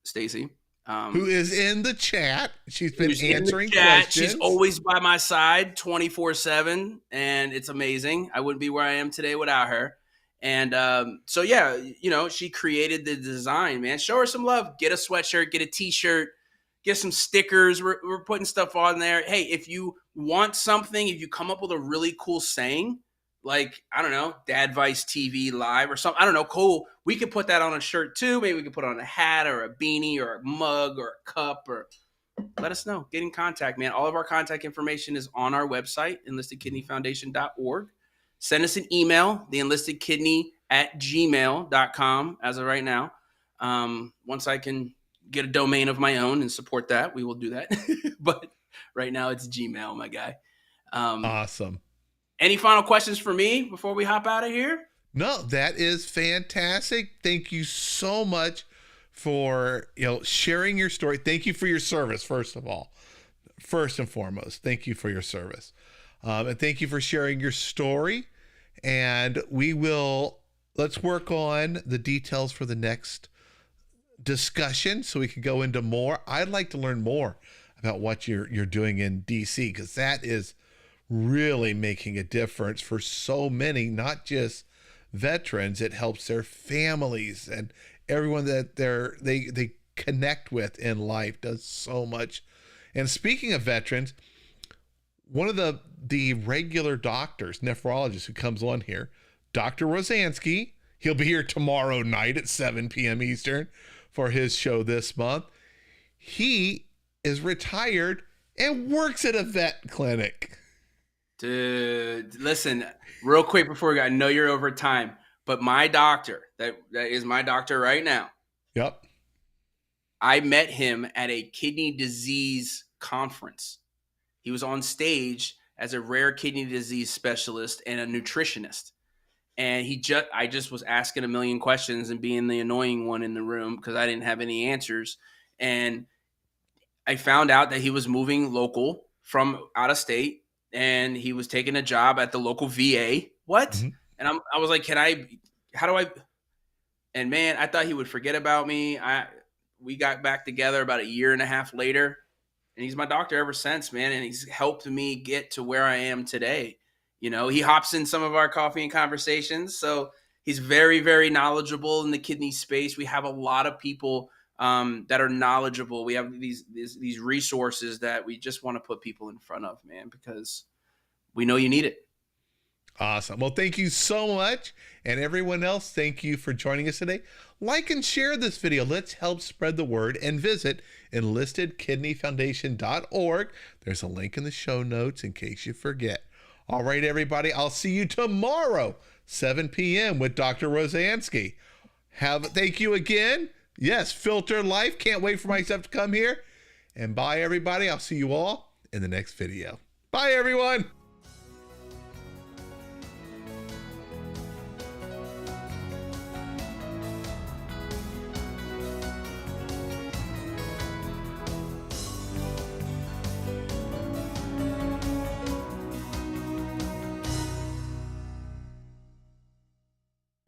Stacy, who is in the chat. She's been answering questions. She's always by my side 24/7, and it's amazing. I wouldn't be where I am today without her. And she created the design, man. Show her some love. Get a sweatshirt, get a t-shirt, get some stickers. We're putting stuff on there. Hey, if you want something, if you come up with a really cool saying, like, I don't know, Dadvice TV Live or something, I don't know, cool. We could put that on a shirt too. Maybe we could put on a hat or a beanie or a mug or a cup, or let us know. Get in contact, man. All of our contact information is on our website, enlistedkidneyfoundation.org. Send us an email, theenlistedkidney@gmail.com as of right now. Once I can get a domain of my own and support that, we will do that. But right now it's Gmail, my guy. Awesome. Any final questions for me before we hop out of here? No, that is fantastic. Thank you so much for sharing your story. Thank you for your service, first of all. First and foremost, thank you for your service. And thank you for sharing your story. And let's work on the details for the next discussion so we could go into more. I'd like to learn more about what you're doing in DC, because that is really making a difference for so many, not just veterans. It helps their families and everyone that they connect with in life. Does so much. And speaking of veterans, one of the regular doctors, nephrologist who comes on here, Dr. Rosansky, he'll be here tomorrow night at 7 p.m. Eastern for his show this month. He is retired and works at a vet clinic. Dude, listen, real quick before we go, I know you're over time, but my doctor, that is my doctor right now. Yep. I met him at a kidney disease conference. He was on stage as a rare kidney disease specialist and a nutritionist. And I just was asking a million questions and being the annoying one in the room because I didn't have any answers. And I found out that he was moving local from out of state, and he was taking a job at the local VA. What? Mm-hmm. And I was like, how do I? And man, I thought he would forget about me. We got back together about a year and a half later, and he's my doctor ever since, man. And he's helped me get to where I am today. You know, he hops in some of our coffee and conversations. So he's very, very knowledgeable in the kidney space. We have a lot of people that are knowledgeable. We have these resources that we just want to put people in front of, man, because we know you need it. Awesome. Well, thank you so much. And everyone else, thank you for joining us today. Like and share this video. Let's help spread the word, and visit enlistedkidneyfoundation.org. There's a link in the show notes in case you forget. All right, everybody, I'll see you tomorrow, 7 p.m. with Dr. Rosansky. Thank you again. Yes, Filter Life. Can't wait for myself to come here. And bye, everybody. I'll see you all in the next video. Bye, everyone.